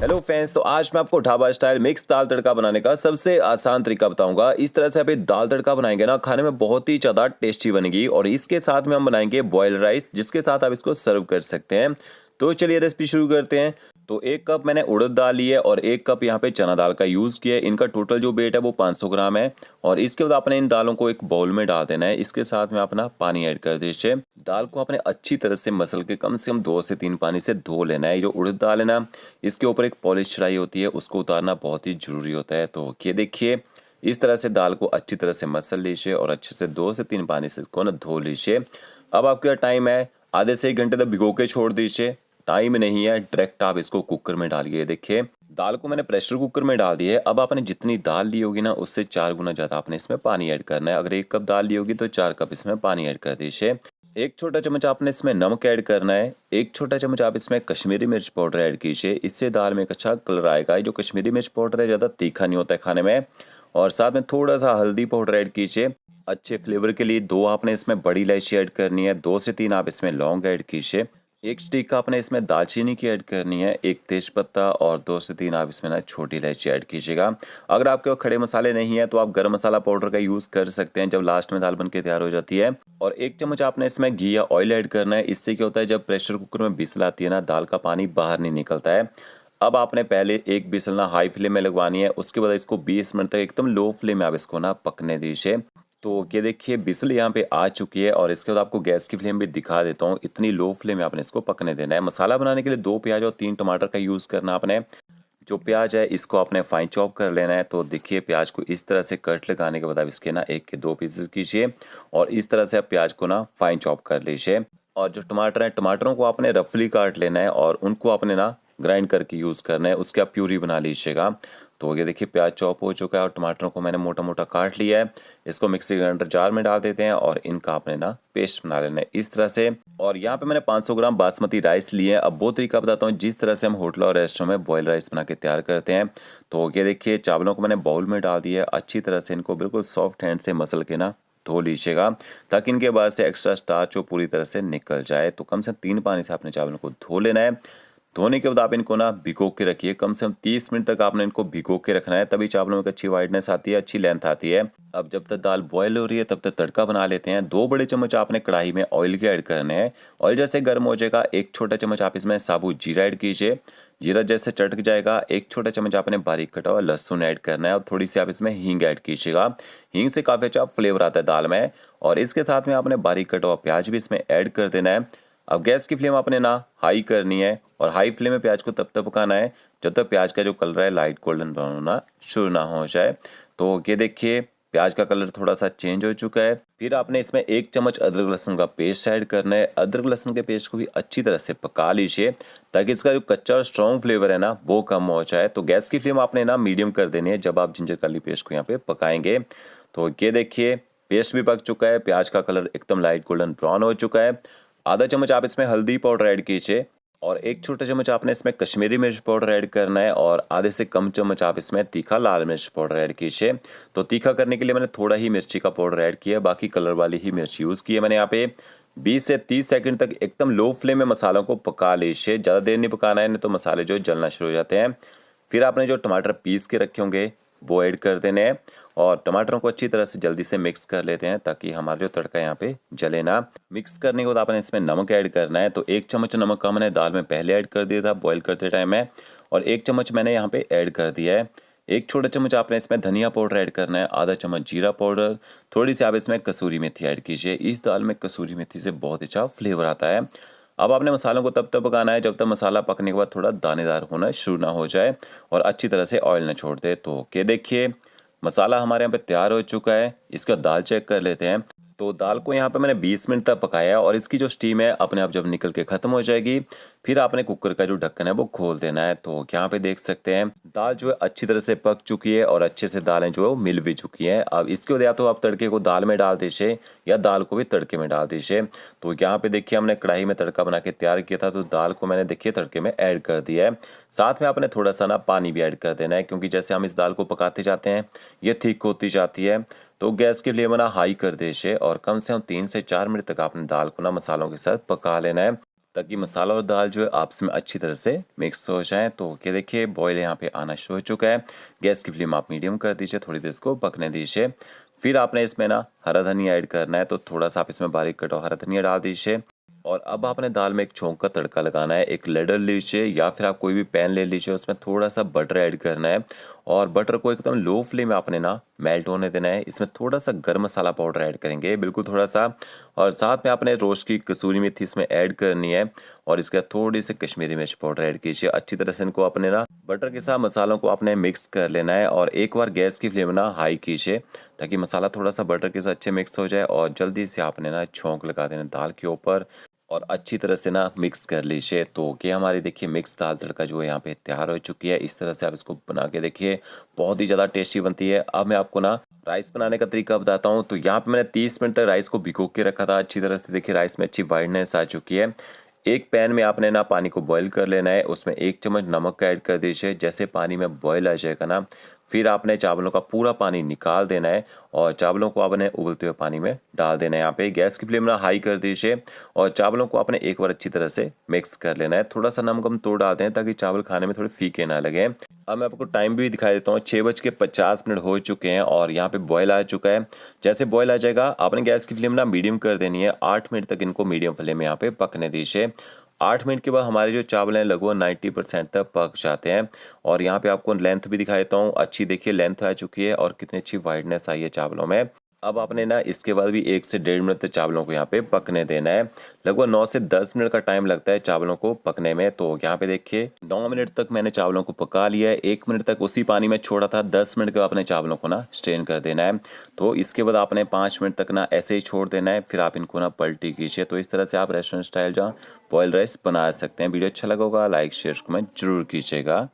Hello friends, तो आज मैं आपको ढाबा स्टाइल मिक्स दाल तड़का बनाने का सबसे आसान तरीका बताऊंगा। इस तरह से आप ये दाल तड़का बनाएंगे ना, खाने में बहुत ही ज़्यादा टेस्टी बनेगी। और इसके साथ में हम बनाएंगे बॉयल राइस, जिसके साथ आप इसको सर्व कर सकते हैं। तो चलिए रेसिपी शुरू करते हैं। तो 1 कप मैंने उड़द दाल ली है और 1 कप यहाँ पे चना दाल का यूज़ किया है। इनका टोटल जो वेट है वो 500 ग्राम है। और इसके बाद आपने इन दालों को एक बाउल में डाल देना है। इसके साथ में अपना पानी ऐड कर दीजिए। दाल को आपने अच्छी तरह से मसल के कम से कम 2 से 3 पानी से धो लेना है। जो उड़द दाल है ना, इसके ऊपर एक पॉलिश चढ़ाई होती है, उसको उतारना बहुत ही ज़रूरी होता है। तो ये देखिए, इस तरह से दाल को अच्छी तरह से मसल लीजिए और अच्छे से 2 से 3 पानी से इसको ना धो लीजिए। अब आपका टाइम है, आधे से 1 घंटे तक भिगो के छोड़ दीजिए। टाइम नहीं है, डायरेक्ट आप इसको कुकर में डालिए। देखिए, दाल को मैंने प्रेशर कुकर में डाल दी है। अब आपने जितनी दाल ली होगी ना, उससे 4 गुना ज़्यादा आपने इसमें पानी ऐड करना है। अगर 1 कप दाल ली होगी तो 4 कप इसमें पानी ऐड कर दीजिए। 1 छोटा चम्मच आपने इसमें नमक ऐड करना है। 1 छोटा चम्मच आप इसमें कश्मीरी मिर्च पाउडर ऐड कीजिए। इससे दाल में एक अच्छा कलर आएगा। जो कश्मीरी मिर्च पाउडर है, ज़्यादा तीखा नहीं होता है खाने में। और साथ में थोड़ा सा हल्दी पाउडर ऐड कीजिए अच्छे फ्लेवर के लिए। 2 आपने इसमें बड़ी इलायची ऐड करनी है। 2 से 3 आप इसमें लौंग ऐड कीजिए। 1 स्टिक आपने इसमें दालचीनी की ऐड करनी है। 1 तेजपत्ता और 2 से 3 आप इसमें ना छोटी इलायची ऐड कीजिएगा। अगर आपके पास खड़े मसाले नहीं है तो आप गरम मसाला पाउडर का यूज़ कर सकते हैं जब लास्ट में दाल बन के तैयार हो जाती है। और 1 चम्मच आपने इसमें घी या ऑयल ऐड करना है। इससे क्या होता है, जब प्रेशर कुकर में विसल आती है ना, दाल का पानी बाहर नहीं निकलता है। अब आपने पहले एक विसल ना हाई फ्लेम में लगवानी है। उसके बाद इसको 20 मिनट तक एकदम लो फ्लेम में आप इसको ना पकने दीजिए। तो ये देखिए, विसल यहाँ पे आ चुकी है। और इसके बाद आपको गैस की फ्लेम भी दिखा देता हूँ। इतनी लो फ्लेम में आपने इसको पकने देना है। मसाला बनाने के लिए 2 प्याज और 3 टमाटर का यूज़ करना आपने। जो प्याज है इसको आपने फाइन चॉप कर लेना है। तो देखिए, प्याज को इस तरह से कट लगाने के बाद आप इसके ना 1 के 2 पीसेस कीजिए और इस तरह से आप प्याज को ना फाइन चॉप कर लीजिए। और जो टमाटर है, टमाटरों को आपने रफली काट लेना है और उनको आपने ना ग्राइंड करके यूज़ करना है। उसके आप प्यूरी बना लीजिएगा। तो ये देखिए, प्याज चॉप हो चुका है और टमाटरों को मैंने मोटा मोटा काट लिया है। इसको मिक्सी ग्राइंडर जार में डाल देते हैं और इनका आपने ना पेस्ट बना लेना है इस तरह से। और यहाँ पे मैंने 500 ग्राम बासमती राइस लिए हैं। अब वो तरीका बताता हूँ जिस तरह से हम होटल और रेस्टोरेंट में बॉयल राइस बना के तैयार करते हैं। तो ये देखिए, चावलों को मैंने बाउल में डाल दिया है। अच्छी तरह से इनको बिल्कुल सॉफ्ट हैंड से मसल के ना धो लीजिएगा, ताकि इनके बाहर से एक्स्ट्रा स्टार्च हो पूरी तरह से निकल जाए। तो कम से कम 3 पानी से आपने चावलों को धो लेना है। धोने के बाद आप इनको ना भिगो के रखिए। कम से कम 30 मिनट तक आपने इनको भिगो के रखना है, तभी चावलों में अच्छी वाइटनेस आती है, अच्छी लेंथ आती है। अब जब तक दाल बॉयल हो रही है तब तक तड़का बना लेते हैं। 2 बड़े चम्मच आपने कढ़ाई में ऑयल के ऐड करने हैं। ऑयल जैसे गर्म हो जाएगा, 1 छोटा चम्मच आप इसमें साबुत जीरा ऐड कीजिए। जीरा जैसे चटक जाएगा, 1 छोटा चम्मच आपने बारीक कटा हुआ लहसुन ऐड करना है और थोड़ी सी आप इसमें हींग ऐड कीजिएगा। हींग से काफ़ी अच्छा फ्लेवर आता है दाल में। और इसके साथ में आपने बारीक कटा हुआ प्याज भी इसमें ऐड कर देना है। अब गैस की फ्लेम आपने ना हाई करनी है और हाई फ्लेम में प्याज को तब तक पकाना है जब तक प्याज का जो कलर है लाइट गोल्डन ब्राउन होना शुरू ना हो जाए। तो ये देखिए, प्याज का कलर थोड़ा सा चेंज हो चुका है। फिर आपने इसमें 1 चम्मच अदरक लहसुन का पेस्ट ऐड करना है। अदरक लहसुन के पेस्ट को भी अच्छी तरह से पका लीजिए, ताकि इसका जो कच्चा और स्ट्रॉन्ग फ्लेवर है ना, वो कम हो जाए। तो गैस की फ्लेम आपने ना मीडियम कर देनी है जब आप जिंजर गार्लिक पेस्ट को यहाँ पे पकाएंगे। तो ये देखिए, पेस्ट भी पक चुका है, प्याज का कलर एकदम लाइट गोल्डन ब्राउन हो चुका है। आधा चम्मच आप इसमें हल्दी पाउडर ऐड कीजिए और 1 छोटा चम्मच आपने इसमें कश्मीरी मिर्च पाउडर ऐड करना है। और आधे से कम चम्मच आप इसमें तीखा लाल मिर्च पाउडर ऐड कीजिए। तो तीखा करने के लिए मैंने थोड़ा ही मिर्ची का पाउडर ऐड किया, बाकी कलर वाली ही मिर्च यूज़ की है मैंने यहाँ पे। 20 से 30 सेकंड तक एकदम लो फ्लेम में मसालों को पका लीजिए। ज़्यादा देर नहीं पकाना है, नहीं तो मसाले जो जलना शुरू हो जाते हैं। फिर आपने जो टमाटर पीस के रखे होंगे वो ऐड कर देने हैं और टमाटरों को अच्छी तरह से जल्दी से मिक्स कर लेते हैं, ताकि हमारा जो तड़का यहाँ पे जले ना। मिक्स करने के बाद आपने इसमें नमक ऐड करना है। तो 1 चम्मच नमक का मैंने दाल में पहले ऐड कर दिया था बॉईल करते टाइम में, और 1 चम्मच मैंने यहाँ पे ऐड कर दिया है। 1 छोटा चम्मच आपने इसमें धनिया पाउडर ऐड करना है। आधा चम्मच जीरा पाउडर, थोड़ी सी आप इसमें कसूरी मेथी ऐड कीजिए। इस दाल में कसूरी मेथी से बहुत अच्छा फ्लेवर आता है। अब आपने मसालों को तब तक पकाना है जब तक मसाला पकने के बाद थोड़ा दानेदार होना शुरू ना हो जाए और अच्छी तरह से ऑयल ना छोड़ दे। तो ये देखिए, मसाला हमारे यहाँ पे तैयार हो चुका है। इसका दाल चेक कर लेते हैं। तो दाल को यहाँ पे मैंने 20 मिनट तक पकाया और इसकी जो स्टीम है अपने आप जब निकल के ख़त्म हो जाएगी, फिर आपने कुकर का जो ढक्कन है वो खोल देना है। तो यहाँ पे देख सकते हैं, दाल जो है अच्छी तरह से पक चुकी है और अच्छे से दालें जो है वो मिल भी चुकी हैं। अब इसके बाद या तो आप तड़के को दाल में डाल दीजिए या दाल को भी तड़के में डाल दीजिए। तो यहाँ पे देखिए, हमने कढ़ाई में तड़का बना के तैयार किया था, तो दाल को मैंने देखिए तड़के में ऐड कर दिया है। साथ में आपने थोड़ा सा ना पानी भी ऐड कर देना है, क्योंकि जैसे हम इस दाल को पकाते जाते हैं ये थिक होती जाती है। तो गैस की फ्लेम ना हाई कर दीजिए और कम से कम 3 से 4 मिनट तक आपने दाल को ना मसालों के साथ पका लेना है। ताकि मसाला और दाल जो है आपस में अच्छी तरह से मिक्स हो जाए। तो ये देखिए बॉयल यहाँ पे आना शुरू हो चुका है। गैस की फ्लेम आप मीडियम कर दीजिए, थोड़ी देर इसको पकने दीजिए। फिर आपने इसमें ना हरा धनिया ऐड करना है, तो थोड़ा सा आप इसमें बारीक कटा हरा धनिया डाल दीजिए। और अब आपने दाल में एक छोंक का तड़का लगाना है। एक लैडर लीजिए या फिर आप कोई भी पैन ले लीजिए, उसमें थोड़ा सा बटर ऐड करना है और बटर को एकदम लो फ्लेम में आपने ना मेल्ट होने देना है। इसमें थोड़ा सा गर्म मसाला पाउडर ऐड करेंगे, बिल्कुल थोड़ा सा, और साथ में आपने रोस्ट की कसूरी मेथी इसमें ऐड करनी है और इसके बाद थोड़ी सी कश्मीरी मिर्च पाउडर ऐड कीजिए। अच्छी तरह से इनको अपने ना बटर के साथ मसालों को आपने मिक्स कर लेना है और एक बार गैस की फ्लेम ना हाई कीजिए ताकि मसाला थोड़ा सा बटर के साथ अच्छे मिक्स हो जाए। और जल्दी से आपने ना छोंक लगा देना दाल के ऊपर और अच्छी तरह से ना मिक्स कर लीजिए। तो ये हमारी देखिए मिक्स दाल तड़का जो है यहाँ पे तैयार हो चुकी है। इस तरह से आप इसको बना के देखिए, बहुत ही ज़्यादा टेस्टी बनती है। अब मैं आपको ना राइस बनाने का तरीका बताता हूँ। तो यहाँ पे मैंने 30 मिनट तक राइस को भिगो के रखा था। अच्छी तरह से देखिए राइस में अच्छी वाइटनेस आ चुकी है। एक पैन में आपने ना पानी को बॉईल कर लेना है, उसमें 1 चम्मच नमक का ऐड कर दीजिए। जैसे पानी में बॉईल आ जाएगा ना, फिर आपने चावलों का पूरा पानी निकाल देना है और चावलों को आपने उबलते हुए पानी में डाल देना है। यहाँ पे गैस की फ्लेम ना हाई कर दीजिए और चावलों को आपने एक बार अच्छी तरह से मिक्स कर लेना है। थोड़ा सा नमक हम तोड़ डालते हैं ताकि चावल खाने में थोड़े फीके ना लगे। अब मैं आपको टाइम भी दिखा देता हूँ, 6:50 हो चुके हैं और यहाँ पे बॉयल आ चुका है। जैसे बॉयल आ जाएगा आपने गैस की फ्लेम ना मीडियम कर देनी है। 8 मिनट तक इनको मीडियम फ्लेम में यहाँ पे पकने दीजिए। 8 मिनट के बाद हमारे जो चावल हैं लगभग 90% तक पक जाते हैं। और यहाँ पे आपको लेंथ भी दिखा देता हूँ, अच्छी देखिए लेंथ आ चुकी है और कितनी अच्छी वाइडनेस आई है चावलों में। अब आपने ना इसके बाद भी 1 से 1.5 मिनट तक चावलों को यहाँ पे पकने देना है। लगभग 9 से 10 मिनट का टाइम लगता है चावलों को पकने में। तो यहाँ पे देखिए 9 मिनट तक मैंने चावलों को पका लिया है। 1 मिनट तक उसी पानी में छोड़ा था। 10 मिनट के बाद अपने चावलों को ना स्ट्रेन कर देना है। तो इसके बाद आपने 5 मिनट तक ना ऐसे ही छोड़ देना है, फिर आप इनको ना पलटी कीजिए। तो इस तरह से आप रेस्टोरेंट स्टाइल जहाँ बॉयल राइस बना सकते हैं। वीडियो अच्छा लगा होगा लाइक शेयर कमेंट जरूर कीजिएगा।